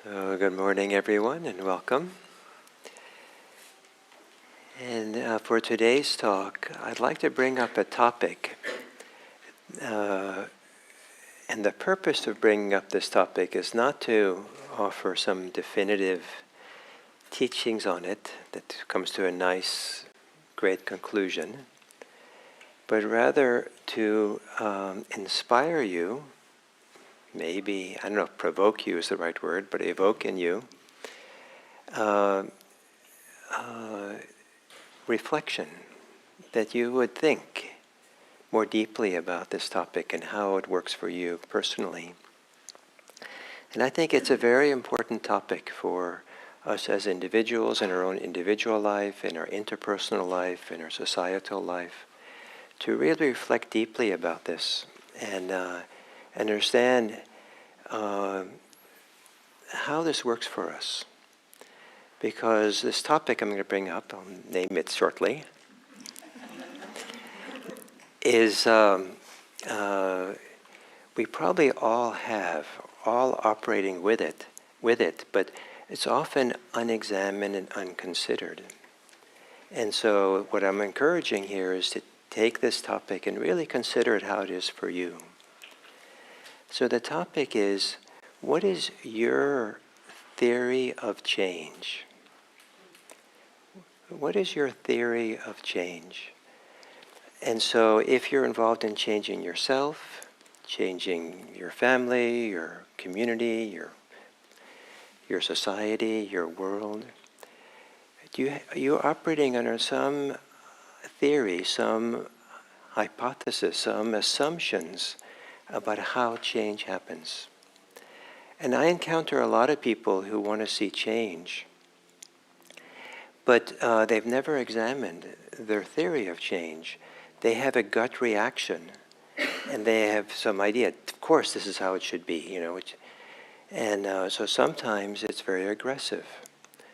Good morning, everyone, and welcome. And for today's talk, I'd like to bring up a topic. And the purpose of bringing up this topic is not to offer some definitive teachings on it that comes to a nice, great conclusion, but rather to inspire you, maybe, I don't know if provoke you is the right word, but evoke in you reflection, that you would think more deeply about this topic and how it works for you personally. And I think it's a very important topic for us as individuals in our own individual life, in our interpersonal life, in our societal life, to really reflect deeply about this and understand how this works for us. Because this topic I'm going to bring up, I'll name it shortly, is we probably all operating with it, but it's often unexamined and unconsidered. And so what I'm encouraging here is to take this topic and really consider it how it is for you. So the topic is, what is your theory of change? What is your theory of change? And so if you're involved in changing yourself, changing your family, your community, your society, your world, you're operating under some theory, some hypothesis, some assumptions about how change happens. And I encounter a lot of people who want to see change, but they've never examined their theory of change. They have a gut reaction, and they have some idea, of course this is how it should be, so sometimes it's very aggressive.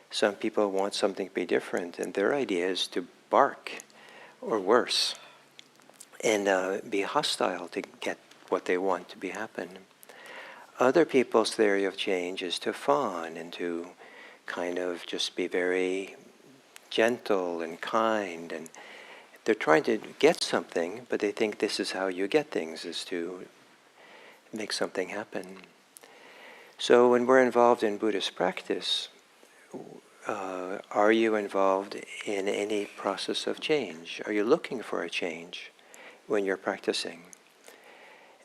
Some people want something to be different, and their idea is to bark, or worse, and be hostile to get what they want to be happen. Other people's theory of change is to fawn and to kind of just be very gentle and kind, and they're trying to get something, but they think this is how you get things, is to make something happen. So when we're involved in Buddhist practice, are you involved in any process of change? Are you looking for a change when you're practicing?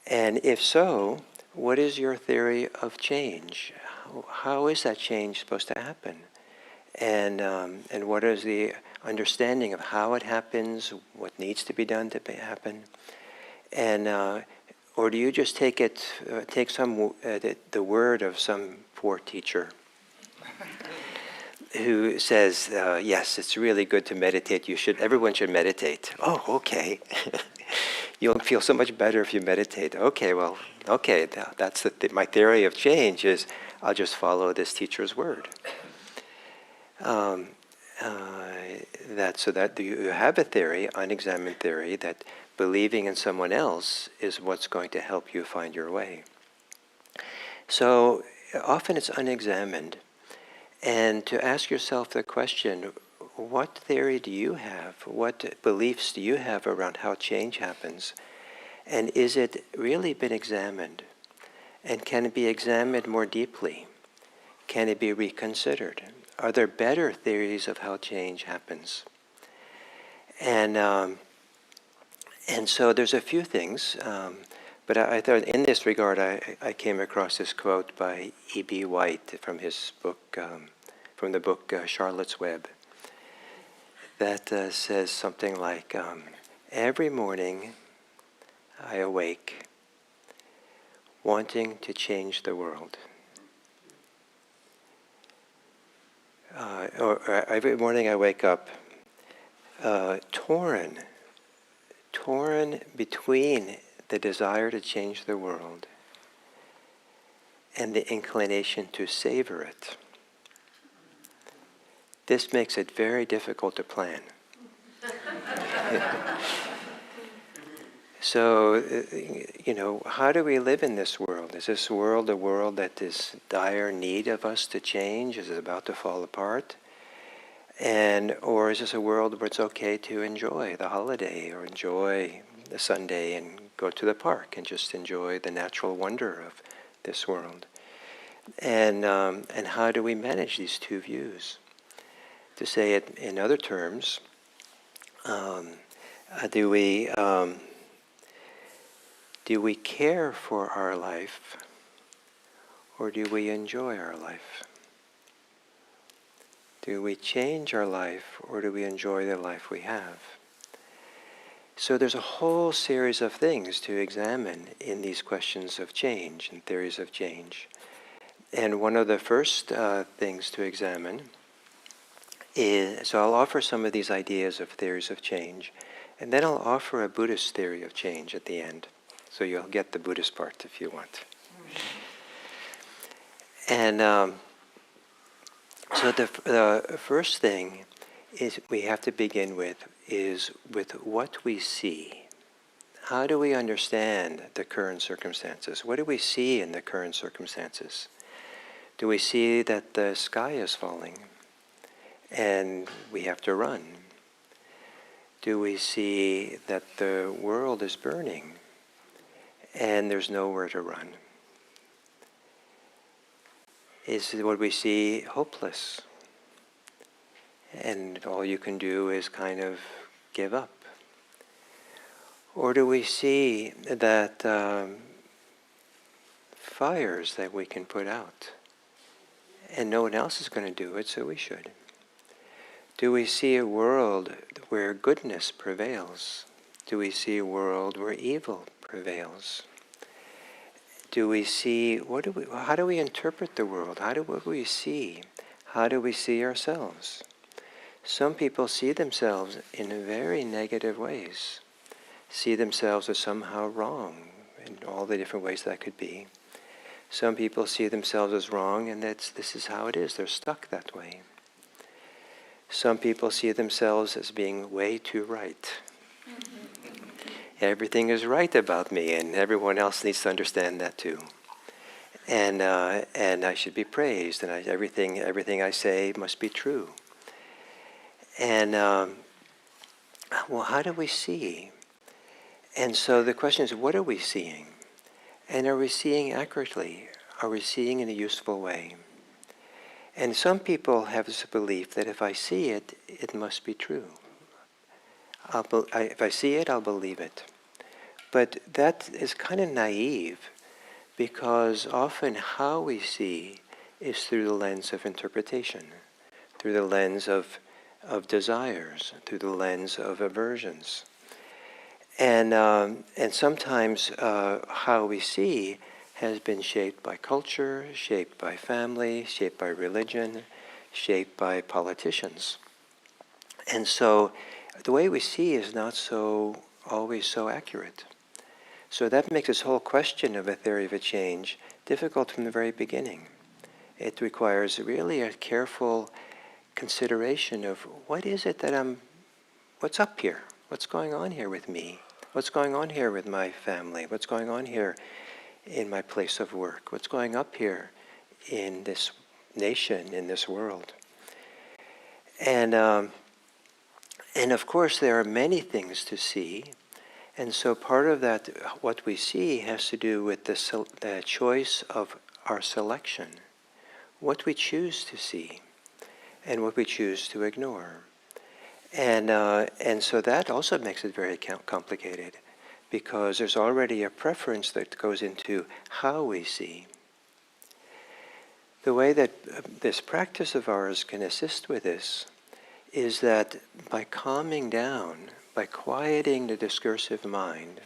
And if so, what is your theory of change? How is that change supposed to happen? And what is the understanding of how it happens, what needs to be done to happen? And or do you just take the word of some poor teacher who says, yes, it's really good to meditate. Everyone should meditate. Oh, okay. You'll feel so much better if you meditate. Okay, well, okay. That's my theory of change is I'll just follow this teacher's word. So that you have a theory, unexamined theory, that believing in someone else is what's going to help you find your way. So often it's unexamined. And to ask yourself the question, what theory do you have? What beliefs do you have around how change happens? And is it really been examined? And can it be examined more deeply? Can it be reconsidered? Are there better theories of how change happens? And so there's a few things, but I thought in this regard I came across this quote by E.B. White from his book, from the book Charlotte's Web, that says something like, every morning I awake wanting to change the world. Or every morning I wake up torn between the desire to change the world and the inclination to savor it. This makes it very difficult to plan. So, how do we live in this world? Is this world a world that is dire need of us to change? Is it about to fall apart? Or is this a world where it's okay to enjoy the holiday or enjoy the Sunday and go to the park and just enjoy the natural wonder of this world? And how do we manage these two views? To say it in other terms, do we care for our life, or do we enjoy our life? Do we change our life, or do we enjoy the life we have? So there's a whole series of things to examine in these questions of change and theories of change. And one of the first things to examine is, so I'll offer some of these ideas of theories of change, and then I'll offer a Buddhist theory of change at the end. So you'll get the Buddhist part if you want. And so the first thing is we have to begin with what we see. How do we understand the current circumstances? What do we see in the current circumstances? Do we see that the sky is falling and we have to run? Do we see that the world is burning and there's nowhere to run? Is what we see hopeless and all you can do is kind of give up? Or do we see that fires that we can put out and no one else is going to do it, so we should? Do we see a world where goodness prevails? Do we see a world where evil prevails? Do we see, how do we interpret the world? What do we see? How do we see ourselves? Some people see themselves in very negative ways, see themselves as somehow wrong in all the different ways that could be. Some people see themselves as wrong and this is how it is, they're stuck that way. Some people see themselves as being way too right. Everything is right about me, and everyone else needs to understand that too. And I should be praised, and everything I say must be true. And well, how do we see? And so the question is, what are we seeing? And are we seeing accurately? Are we seeing in a useful way? And some people have this belief that if I see it, it must be true. If I see it, I'll believe it. But that is kind of naive, because often how we see is through the lens of interpretation, through the lens of desires, through the lens of aversions. And sometimes how we see has been shaped by culture, shaped by family, shaped by religion, shaped by politicians. And so the way we see is not always so accurate. So that makes this whole question of a theory of a change difficult from the very beginning. It requires really a careful consideration of what is it that what's up here? What's going on here with me? What's going on here with my family? What's going on here in my place of work? What's going up here in this nation, in this world? And of course there are many things to see. And so part of that, what we see, has to do with the choice of our selection. What we choose to see and what we choose to ignore. And so that also makes it very complicated, because there's already a preference that goes into how we see. The way that this practice of ours can assist with this is that by calming down, by quieting the discursive mind,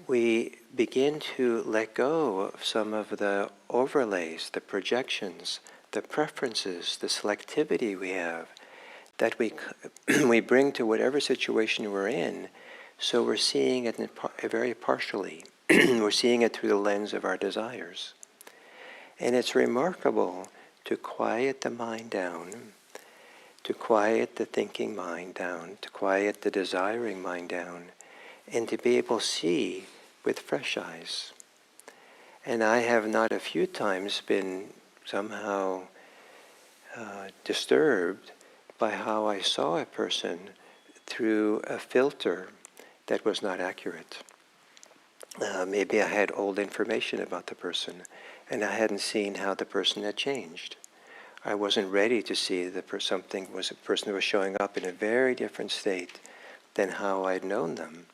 we begin to let go of some of the overlays, the projections, the preferences, the selectivity we have, that we bring to whatever situation we're in, so we're seeing it very partially. We're seeing it through the lens of our desires. And it's remarkable to quiet the mind down, to quiet the thinking mind down, to quiet the desiring mind down, and to be able to see with fresh eyes. And I have not a few times been somehow disturbed by how I saw a person through a filter that was not accurate. Maybe I had old information about the person, and I hadn't seen how the person had changed. I wasn't ready to see that something was a person who was showing up in a very different state than how I'd known them.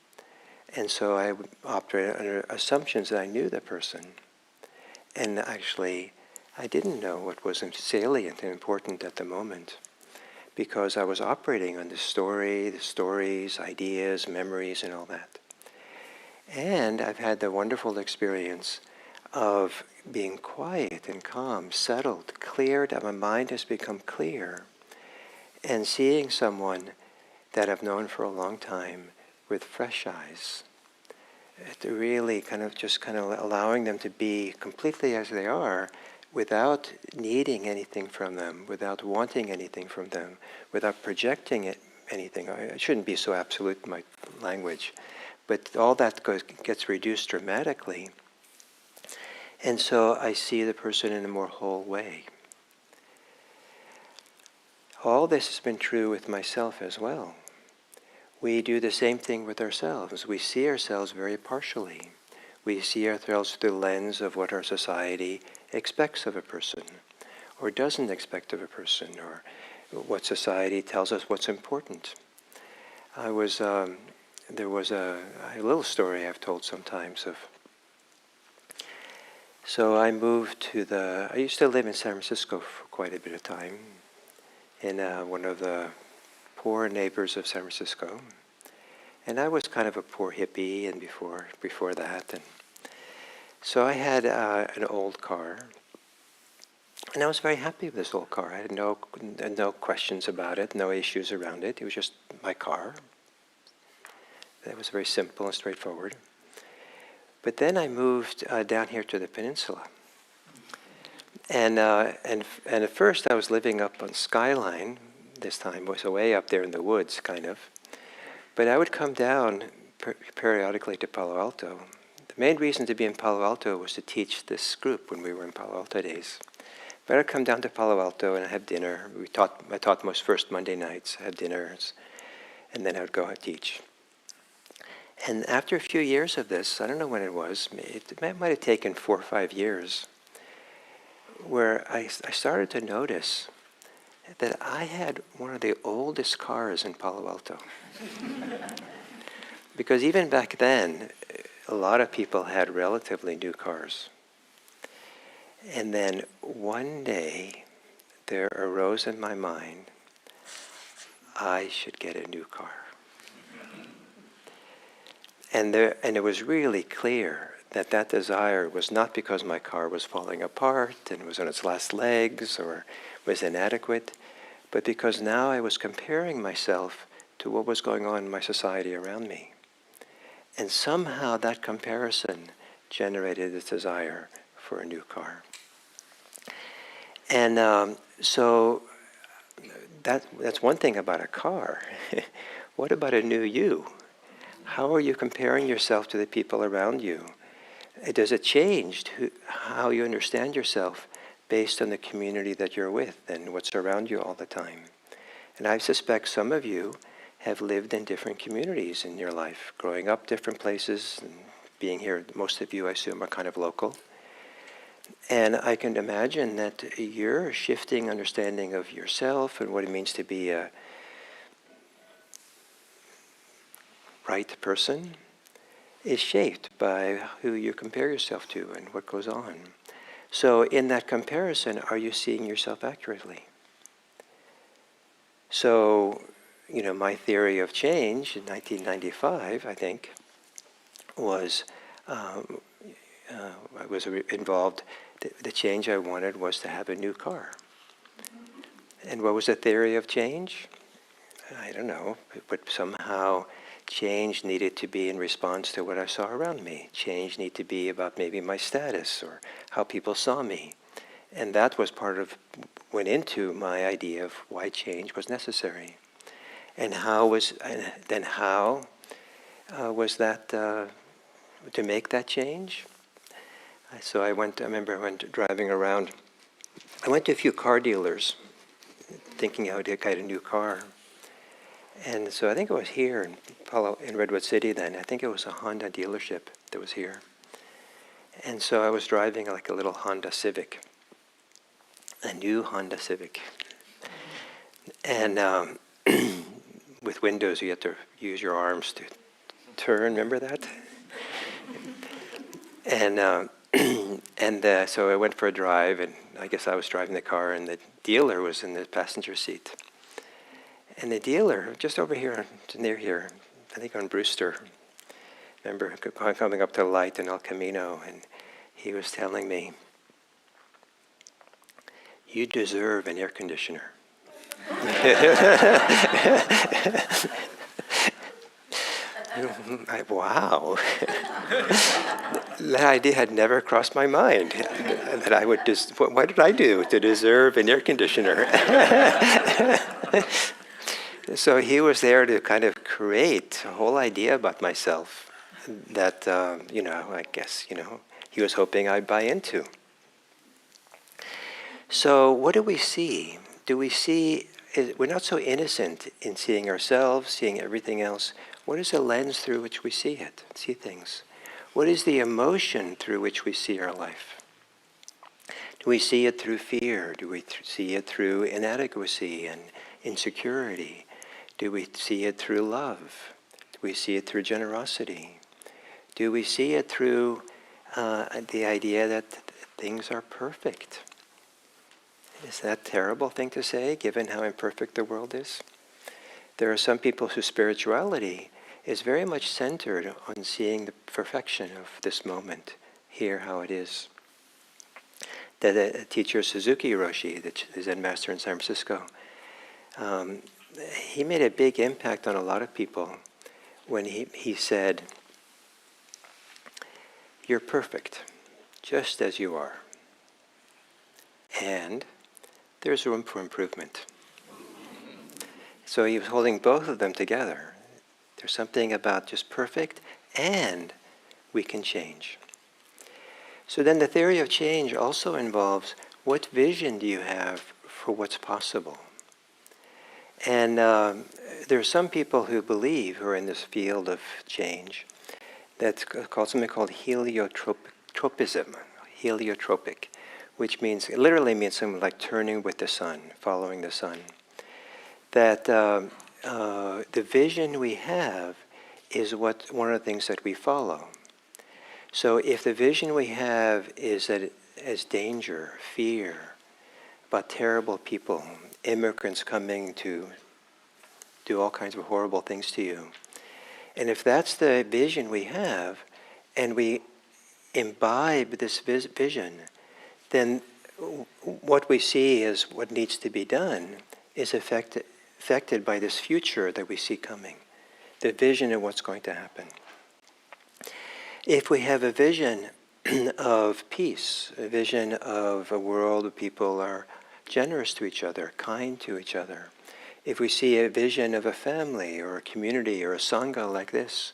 And so I would operate under assumptions that I knew the person. And actually, I didn't know what was salient and important at the moment, because I was operating on the stories, ideas, memories, and all that. And I've had the wonderful experience of being quiet and calm, settled, cleared, that my mind has become clear, and seeing someone that I've known for a long time with fresh eyes. To really kind of allowing them to be completely as they are, without needing anything from them, without wanting anything from them, without projecting anything. I shouldn't be so absolute in my language, but all that gets reduced dramatically. And so I see the person in a more whole way. All this has been true with myself as well. We do the same thing with ourselves. We see ourselves very partially. We see ourselves through the lens of what our society expects of a person, or doesn't expect of a person, or what society tells us what's important. There was a little story I've told sometimes of. So I used to live in San Francisco for quite a bit of time, in one of the poor neighbors of San Francisco. And I was kind of a poor hippie, and before that. And so I had an old car, and I was very happy with this old car. I had no questions about it, no issues around it. It was just my car. That was very simple and straightforward. But then I moved down here to the peninsula. And at first I was living up on Skyline. This time was way up there in the woods, kind of. But I would come down periodically to Palo Alto. The main reason to be in Palo Alto was to teach this group when we were in Palo Alto days. But I'd come down to Palo Alto and have dinner. I taught most first Monday nights. I had dinners, and then I would go and teach. And after a few years of this, I don't know when it was, it might have taken 4 or 5 years, where I started to notice that I had one of the oldest cars in Palo Alto. Because even back then, a lot of people had relatively new cars. And then one day, there arose in my mind, I should get a new car. And it was really clear that desire was not because my car was falling apart and was on its last legs or was inadequate, but because now I was comparing myself to what was going on in my society around me. And somehow that comparison generated this desire for a new car. And so that's one thing about a car. What about a new you? How are you comparing yourself to the people around you? Does it change how you understand yourself based on the community that you're with and what's around you all the time? And I suspect some of you have lived in different communities in your life, growing up different places, and being here. Most of you, I assume, are kind of local. And I can imagine that your shifting understanding of yourself and what it means to be a right person is shaped by who you compare yourself to and what goes on. So in that comparison, are you seeing yourself accurately? So, my theory of change in 1995, I think, was involved. The change I wanted was to have a new car. And what was the theory of change? I don't know, but somehow change needed to be in response to what I saw around me. Change needed to be about maybe my status or how people saw me. And that was went into my idea of why change was necessary. And how was that to make that change. So I remember I went driving around. I went to a few car dealers thinking how to get a new car. And so I think it was here in Redwood City then. I think it was a Honda dealership that was here. And so I was driving like a little Honda Civic, a new Honda Civic. And with windows, you have to use your arms to turn, remember that? And so I went for a drive, and I guess I was driving the car, and the dealer was in the passenger seat. And the dealer, just over here, near here, I think on Brewster, remember coming up to the light in El Camino, and he was telling me, "You deserve an air conditioner." Wow. That idea had never crossed my mind. That I would just, what did I do to deserve an air conditioner? So he was there to kind of create a whole idea about myself that, I guess, he was hoping I'd buy into. So what do we see? We're not so innocent in seeing ourselves, seeing everything else. What is the lens through which we see things? What is the emotion through which we see our life? Do we see it through fear? Do we see it through inadequacy and insecurity? Do we see it through love? Do we see it through generosity? Do we see it through the idea that things are perfect? Is that a terrible thing to say, given how imperfect the world is? There are some people whose spirituality is very much centered on seeing the perfection of this moment, here how it is. The teacher Suzuki Roshi, the Zen master in San Francisco, he made a big impact on a lot of people when he said, "You're perfect, just as you are. And there's room for improvement." So he was holding both of them together. There's something about just perfect, and we can change. So then the theory of change also involves, what vision do you have for what's possible? And there are some people who are in this field of change, that's called something called heliotropism, heliotropic, which literally means something like turning with the sun, following the sun. That the vision we have is one of the things that we follow. So if the vision we have is that as danger, fear, about terrible people, immigrants coming to do all kinds of horrible things to you, and if that's the vision we have, and we imbibe this vision, then what we see as what needs to be done is affected by this future that we see coming, the vision of what's going to happen. If we have a vision of peace, a vision of a world where people are generous to each other, kind to each other, if we see a vision of a family or a community or a sangha like this,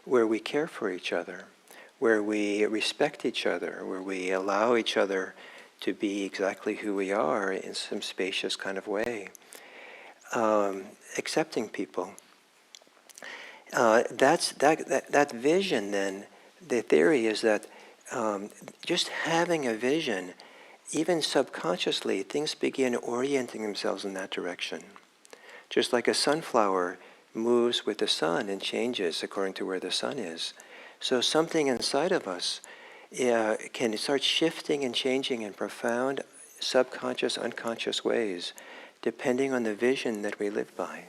where we care for each other, where we respect each other, where we allow each other to be exactly who we are in some spacious kind of way, accepting people. That vision then, the theory is that just having a vision, even subconsciously, things begin orienting themselves in that direction. Just like a sunflower moves with the sun and changes according to where the sun is. So something inside of us can start shifting and changing in profound subconscious, unconscious ways, depending on the vision that we live by.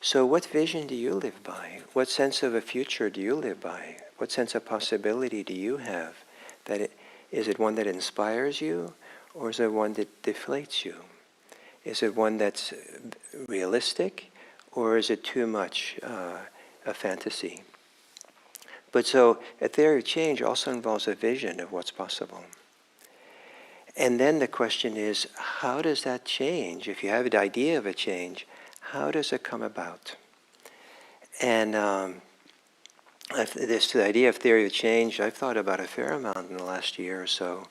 So what vision do you live by? What sense of a future do you live by? What sense of possibility do you have? Is it one that inspires you, or is it one that deflates you? Is it one that's realistic, or is it too much a fantasy? But so a theory of change also involves a vision of what's possible. And then the question is, how does that change? If you have an idea of a change, how does it come about? And The idea of theory of change, I've thought about a fair amount in the last year or so,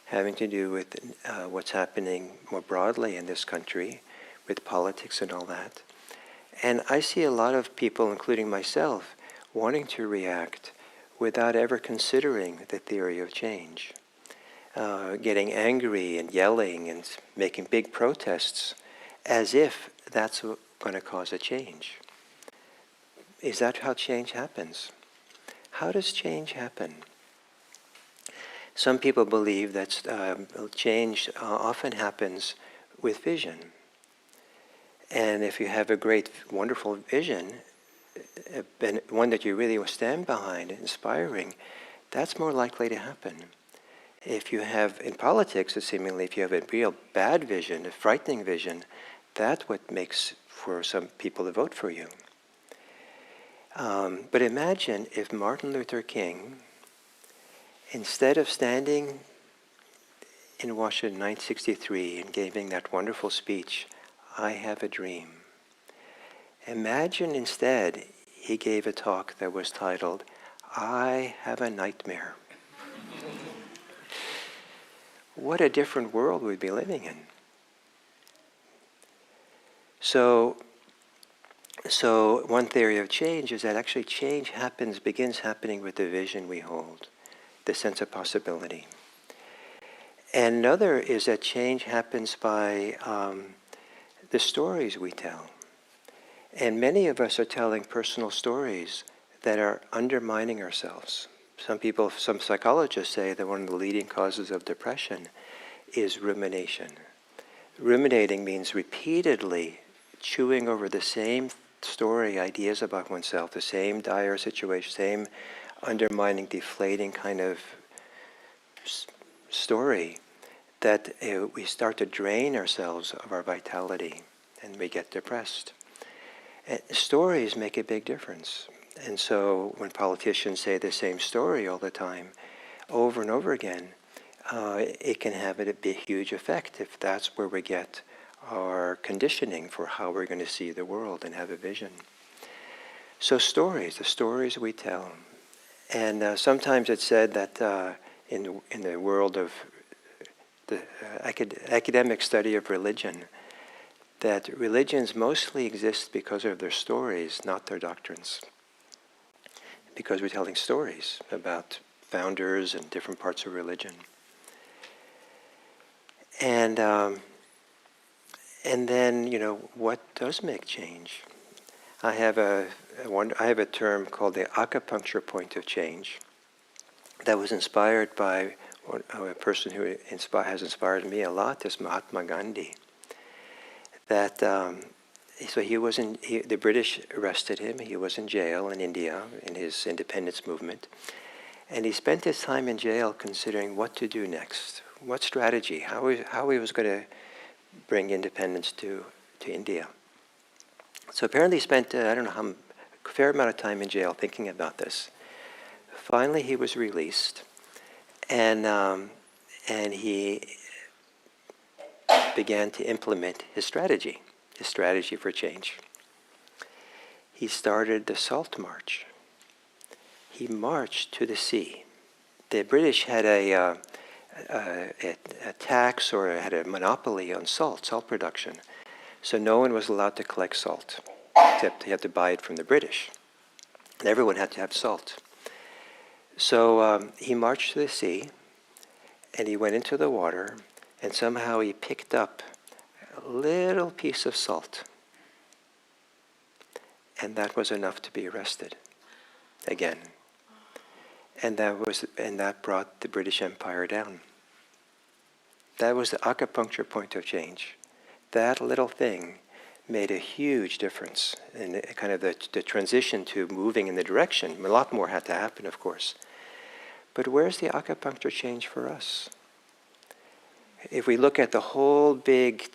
having to do with what's happening more broadly in this country, with politics and all that. And I see a lot of people, including myself, wanting to react without ever considering the theory of change. Getting angry and yelling and making big protests as if that's going to cause a change. Is that how change happens? How does change happen? Some people believe that change often happens with vision. And if you have a great, wonderful vision, one that you really stand behind, inspiring, that's more likely to happen. If you have, in politics, seemingly, if you have a real bad vision, a frightening vision, that's what makes for some people to vote for you. But imagine if Martin Luther King, instead of standing in Washington 1963 and giving that wonderful speech, "I have a dream," imagine instead he gave a talk that was titled, "I have a nightmare." What a different world we'd be living in. So one theory of change is that actually change begins happening with the vision we hold, the sense of possibility. And another is that change happens by the stories we tell. And many of us are telling personal stories that are undermining ourselves. Some psychologists say that one of the leading causes of depression is rumination. Ruminating means repeatedly chewing over the same story, ideas about oneself, the same dire situation, same undermining, deflating kind of story, that we start to drain ourselves of our vitality and we get depressed. And stories make a big difference. And so when politicians say the same story all the time, over and over again, it can have a huge effect if that's where we get our conditioning for how we're going to see the world and have a vision. So stories, the stories we tell. And sometimes it's said that in the world of the academic study of religion, that religions mostly exist because of their stories, not their doctrines. Because we're telling stories about founders and different parts of religion. And then, what does make change? I have a term called the acupuncture point of change that was inspired by a person who has inspired me a lot, this Mahatma Gandhi. That so the British arrested him. He was in jail in India in his independence movement, and he spent his time in jail considering what to do next, what strategy, how he was going to bring independence to India. So apparently he spent, a fair amount of time in jail thinking about this. Finally he was released, and he began to implement his strategy for change. He started the Salt March. He marched to the sea. The British had a tax or had a monopoly on salt production. So no one was allowed to collect salt, except they had to buy it from the British. And everyone had to have salt. So he marched to the sea, and he went into the water, and somehow he picked up a little piece of salt. And that was enough to be arrested again. And that brought the British Empire down. That was the acupuncture point of change. That little thing made a huge difference in kind of the transition to moving in the direction. A lot more had to happen, of course. But where's the acupuncture change for us? If we look at the whole big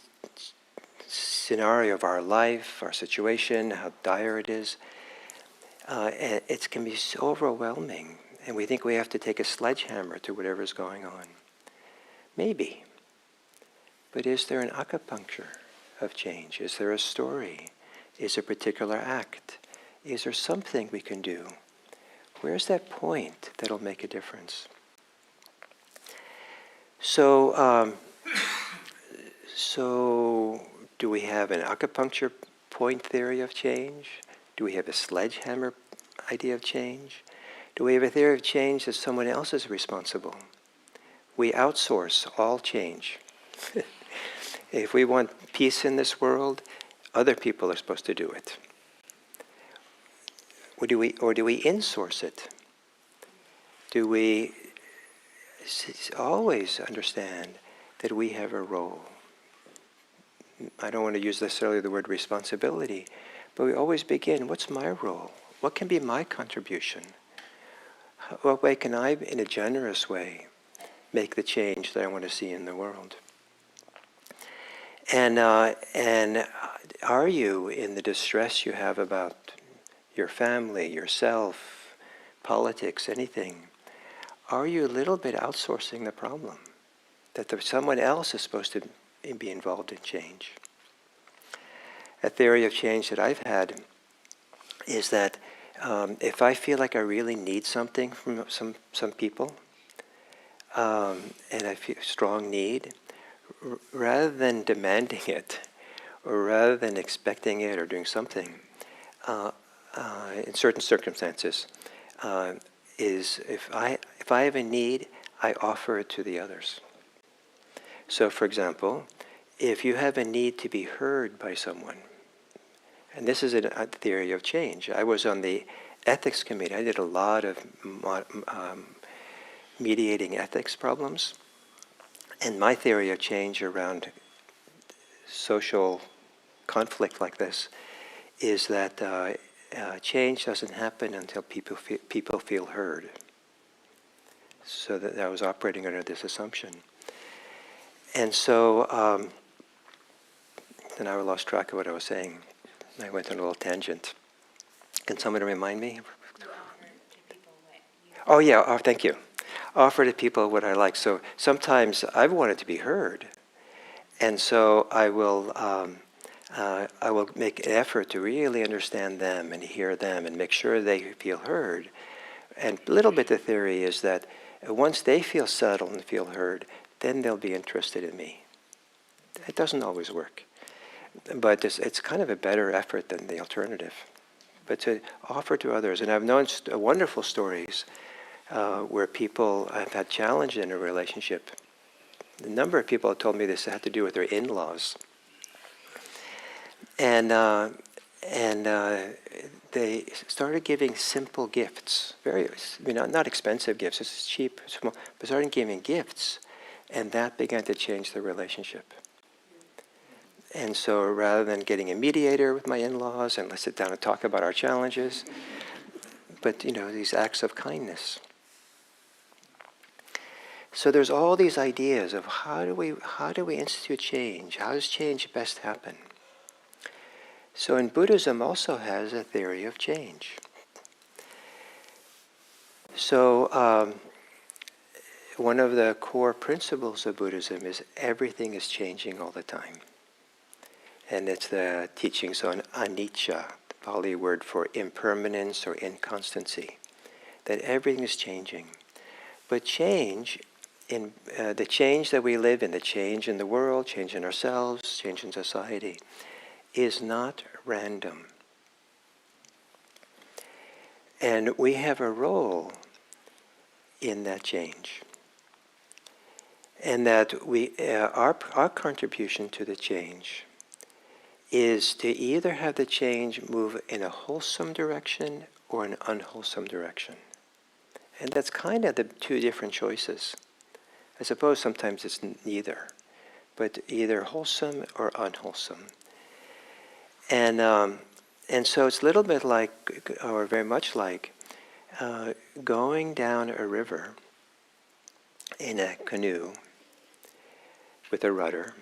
scenario of our life, our situation, how dire it is, it can be so overwhelming. And we think we have to take a sledgehammer to whatever's going on. Maybe. But is there an acupuncture of change? Is there a story? Is there a particular act? Is there something we can do Where's that point that'll make a difference? So, so do we have an acupuncture point theory of change? Do we have a sledgehammer idea of change? Do we have a theory of change that someone else is responsible? We outsource all change. If we want peace in this world, other people are supposed to do it. Or do we insource it? Do we always understand that we have a role? I don't want to use necessarily the word responsibility, but we always begin, what's my role? What can be my contribution? What way can I, in a generous way, make the change that I want to see in the world? And are you, in the distress you have about your family, yourself, politics, anything, are you a little bit outsourcing the problem? That someone else is supposed to be involved in change? A theory of change that I've had is that if I feel like I really need something from some people, and I feel strong need, rather than demanding it, or rather than expecting it or doing something, in certain circumstances, is if I have a need, I offer it to the others. So, for example, if you have a need to be heard by someone, and this is a theory of change. I was on the ethics committee. I did a lot of mediating ethics problems. And my theory of change around social conflict like this is that change doesn't happen until people feel heard. So that I was operating under this assumption. And so, then I lost track of what I was saying. I went on a little tangent. Can someone remind me? Oh yeah, thank you. Offer to people what I like. So sometimes I've wanted to be heard, and so I will make an effort to really understand them and hear them and make sure they feel heard. And a little bit the theory is that once they feel settled and feel heard, then they'll be interested in me. It doesn't always work, but it's kind of a better effort than the alternative. But to offer to others, and I've known wonderful stories where people have had challenge in a relationship. The number of people have told me this had to do with their in-laws, and they started giving simple gifts, not expensive gifts. This is cheap, small, but started giving gifts, and that began to change the relationship. And so, rather than getting a mediator with my in-laws and let's sit down and talk about our challenges, but these acts of kindness. So there's all these ideas of how do we institute change? How does change best happen? So in Buddhism also has a theory of change. So one of the core principles of Buddhism is everything is changing all the time. And it's the teachings on anicca, the Pali word for impermanence or inconstancy, that everything is changing. But change, in the change that we live in, the change in the world, change in ourselves, change in society, is not random. And we have a role in that change. And that our contribution to the change is to either have the change move in a wholesome direction or an unwholesome direction. And that's kind of the two different choices. I suppose sometimes it's neither, but either wholesome or unwholesome. And so it's a little bit like, or very much like, going down a river in a canoe with a rudder,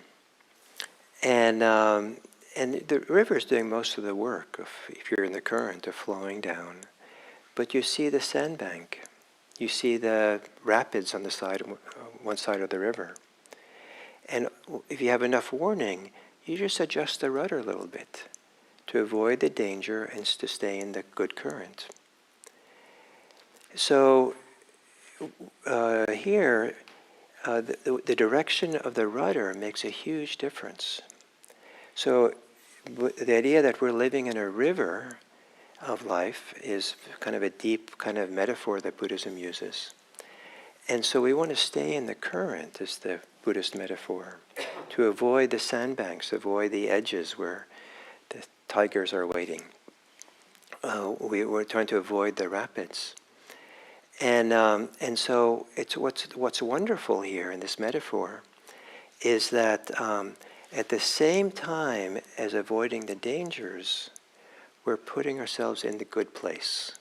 and the river is doing most of the work, if you're in the current, of flowing down. But you see the sandbank. You see the rapids on the side, one side of the river. And if you have enough warning, you just adjust the rudder a little bit to avoid the danger and to stay in the good current. So here, the direction of the rudder makes a huge difference. So the idea that we're living in a river of life is kind of a deep kind of metaphor that Buddhism uses. And so we want to stay in the current, is the Buddhist metaphor, to avoid the sandbanks, avoid the edges where the tigers are waiting. We're trying to avoid the rapids. And so it's what's wonderful here in this metaphor is that at the same time as avoiding the dangers, we're putting ourselves in the good place.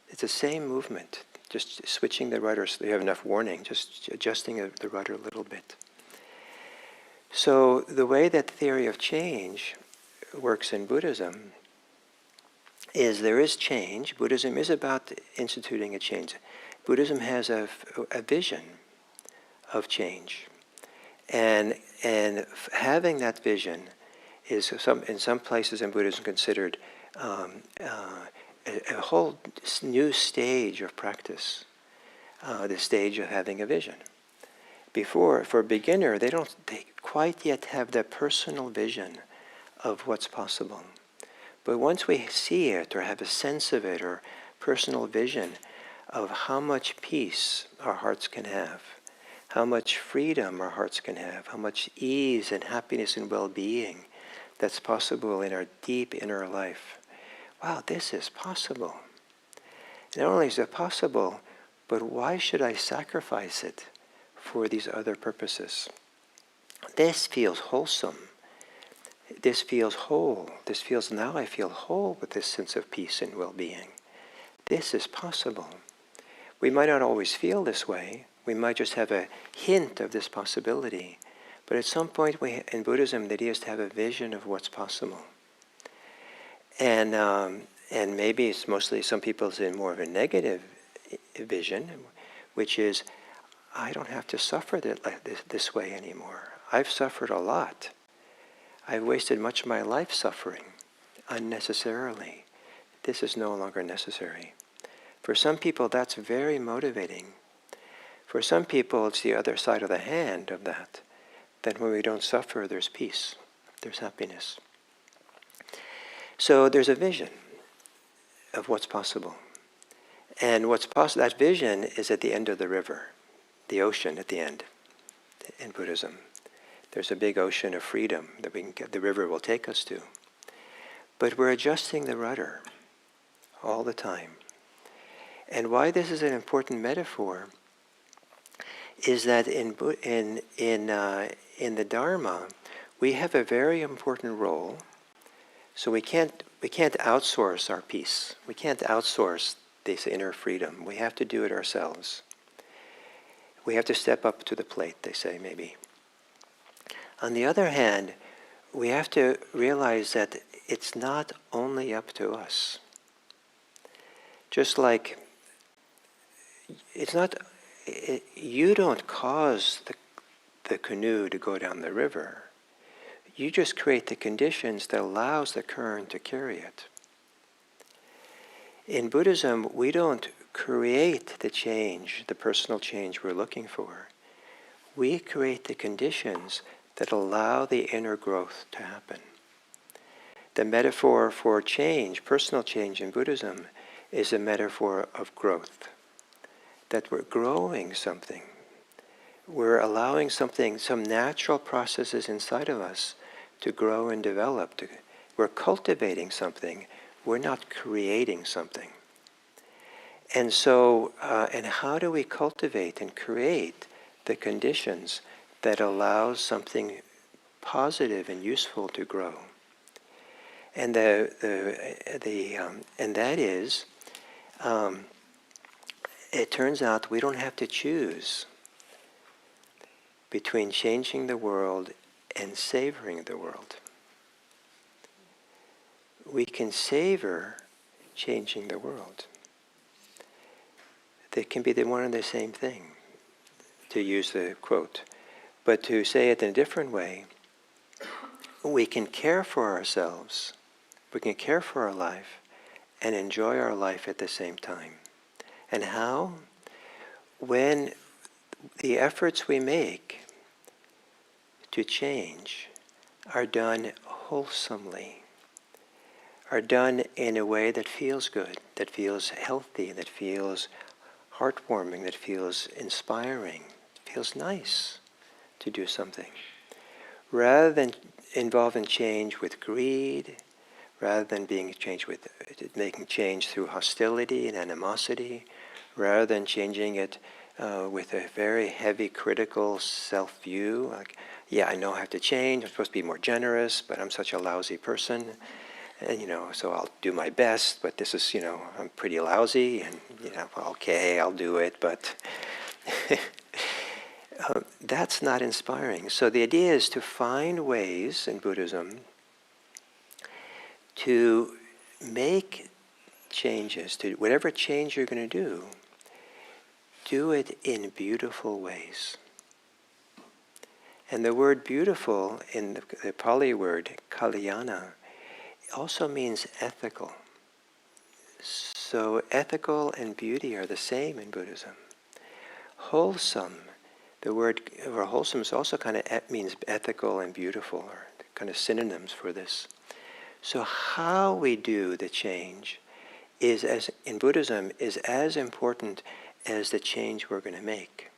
It's the same movement, just switching the rudder so you have enough warning, just adjusting the rudder a little bit. So the way that the theory of change works in Buddhism is there is change. Buddhism is about instituting a change. Buddhism has a vision of change. And having that vision is in some places in Buddhism considered a whole new stage of practice, the stage of having a vision. Before, for a beginner, they quite yet have the personal vision of what's possible. But once we see it or have a sense of it or personal vision of how much peace our hearts can have, how much freedom our hearts can have, how much ease and happiness and well-being that's possible in our deep inner life. Wow, this is possible. Not only is it possible, but why should I sacrifice it for these other purposes? This feels wholesome. This feels whole. This feels, now I feel whole with this sense of peace and well-being. This is possible. We might not always feel this way. We might just have a hint of this possibility. But at some point in Buddhism, the idea is to have a vision of what's possible. And maybe it's mostly some people's in more of a negative vision, which is, I don't have to suffer this way anymore. I've suffered a lot. I've wasted much of my life suffering unnecessarily. This is no longer necessary. For some people, that's very motivating. For some people, it's the other side of the hand of that. That when we don't suffer, there's peace, there's happiness. So there's a vision of what's possible. And what's possible, that vision is at the end of the river, the ocean at the end in Buddhism. There's a big ocean of freedom that the river will take us to. But we're adjusting the rudder all the time. And why this is an important metaphor is that in the Dharma, we have a very important role. So we can't outsource our peace. We can't outsource this inner freedom. We have to do it ourselves. We have to step up to the plate, they say, maybe. On the other hand, we have to realize that it's not only up to us. Just like you don't cause the canoe to go down the river. You just create the conditions that allows the current to carry it. In Buddhism, we don't create the change, the personal change we're looking for. We create the conditions that allow the inner growth to happen. The metaphor for change, personal change in Buddhism, is a metaphor of growth. That we're growing something. We're allowing something, some natural processes inside of us to grow and develop. We're cultivating something. We're not creating something. And so, and how do we cultivate and create the conditions that allow something positive and useful to grow? And and that is, it turns out we don't have to choose between changing the world and savoring the world. We can savor changing the world. They can be the one and the same thing, to use the quote. But to say it in a different way, we can care for ourselves, we can care for our life, and enjoy our life at the same time. And how? When the efforts we make to change are done wholesomely, are done in a way that feels good, that feels healthy, that feels heartwarming, that feels inspiring, feels nice to do something. Rather than involve in change with greed, rather than making change through hostility and animosity, rather than changing it with a very heavy critical self-view, like, yeah, I know I have to change, I'm supposed to be more generous, but I'm such a lousy person, and so I'll do my best, but this is, I'm pretty lousy, and okay, I'll do it, but that's not inspiring. So the idea is to find ways in Buddhism to make changes, to whatever change you're going to do it in beautiful ways. And the word beautiful in the Pali word, kalyana, also means ethical. So ethical and beauty are the same in Buddhism. Wholesome, the word or wholesome is also kind of means ethical and beautiful, or kind of synonyms for this. So how we do the change is, as in Buddhism, is as important as the change we're going to make.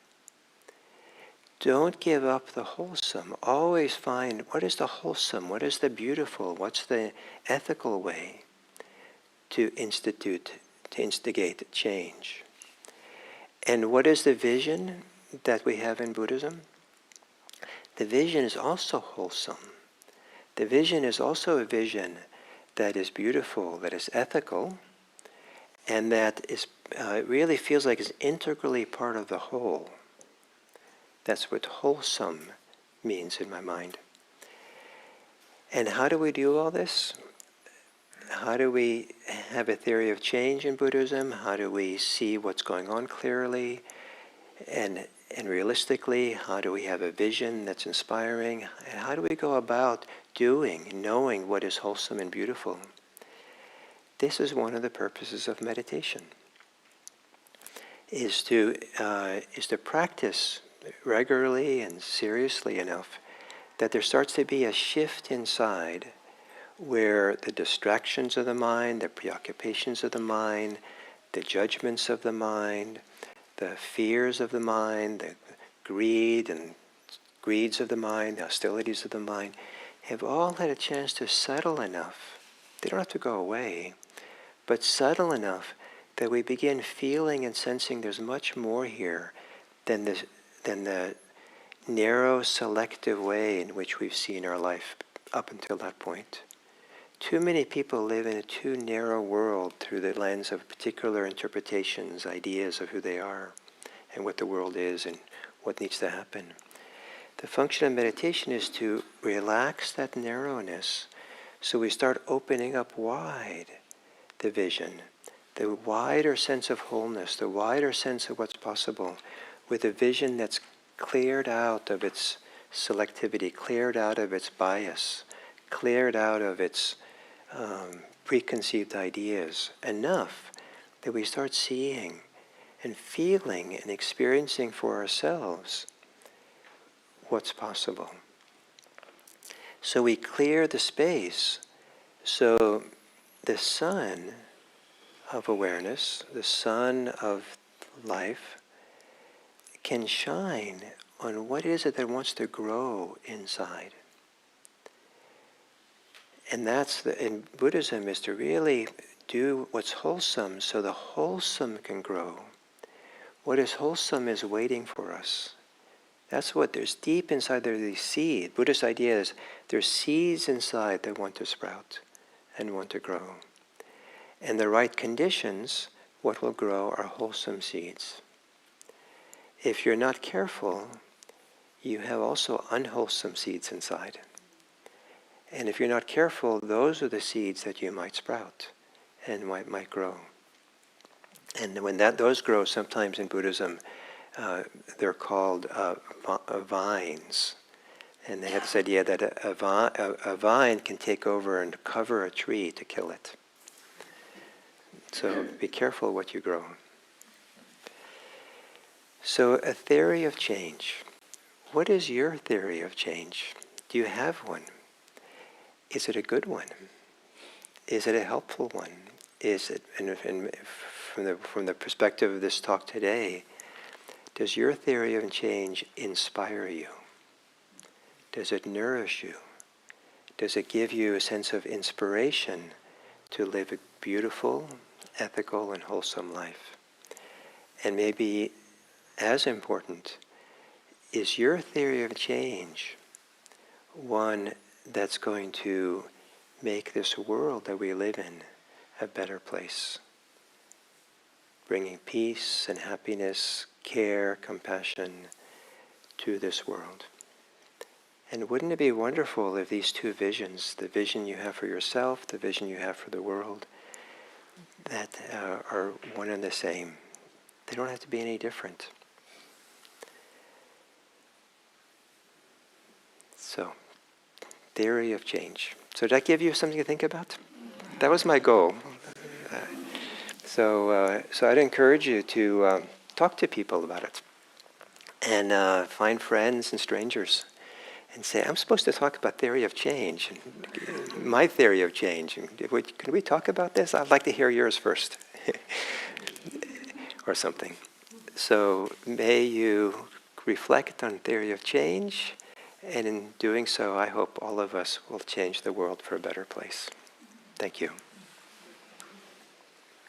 Don't give up the wholesome. Always find what is the wholesome, what is the beautiful, what's the ethical way to instigate change. And what is the vision that we have in Buddhism? The vision is also wholesome. The vision is also a vision that is beautiful, that is ethical, and that is really feels like it's integrally part of the whole. That's what wholesome means in my mind. And how do we do all this? How do we have a theory of change in Buddhism? How do we see what's going on clearly and realistically? How do we have a vision that's inspiring? And how do we go about knowing what is wholesome and beautiful? This is one of the purposes of meditation, is to practice regularly and seriously enough that there starts to be a shift inside where the distractions of the mind, the preoccupations of the mind, the judgments of the mind, the fears of the mind, the greeds of the mind, the hostilities of the mind, have all had a chance to settle enough. They don't have to go away, but settle enough that we begin feeling and sensing there's much more here than the narrow, selective way in which we've seen our life up until that point. Too many people live in a too narrow world through the lens of particular interpretations, ideas of who they are and what the world is and what needs to happen. The function of meditation is to relax that narrowness so we start opening up wide the vision, the wider sense of wholeness, the wider sense of what's possible, with a vision that's cleared out of its selectivity, cleared out of its bias, cleared out of its preconceived ideas, enough that we start seeing and feeling and experiencing for ourselves what's possible. So we clear the space so the sun of awareness, the sun of life, can shine on what is it that wants to grow inside. And that's in Buddhism, is to really do what's wholesome so the wholesome can grow. What is wholesome is waiting for us. That's what there's deep inside there, these seeds. Buddhist idea is there's seeds inside that want to sprout and want to grow. And the right conditions, what will grow are wholesome seeds. If you're not careful, you have also unwholesome seeds inside. And if you're not careful, those are the seeds that you might sprout and might grow. And when those grow, sometimes in Buddhism, they're called vines. And they have this idea that a vine can take over and cover a tree to kill it. So be careful what you grow. So a theory of change. What is your theory of change? Do you have one? Is it a good one? Is it a helpful one? Is it, from the perspective of this talk today, does your theory of change inspire you? Does it nourish you? Does it give you a sense of inspiration to live a beautiful, ethical, and wholesome life? And maybe as important, is your theory of change one that's going to make this world that we live in a better place? Bringing peace and happiness, care, compassion to this world. And wouldn't it be wonderful if these two visions, the vision you have for yourself, the vision you have for the world, that are one and the same? They don't have to be any different. So, theory of change. So did I give you something to think about? That was my goal. So I'd encourage you to talk to people about it. And find friends and strangers. And say, I'm supposed to talk about theory of change, my theory of change. Can we talk about this? I'd like to hear yours first. Or something. So may you reflect on theory of change, and in doing so, I hope all of us will change the world for a better place. Thank you.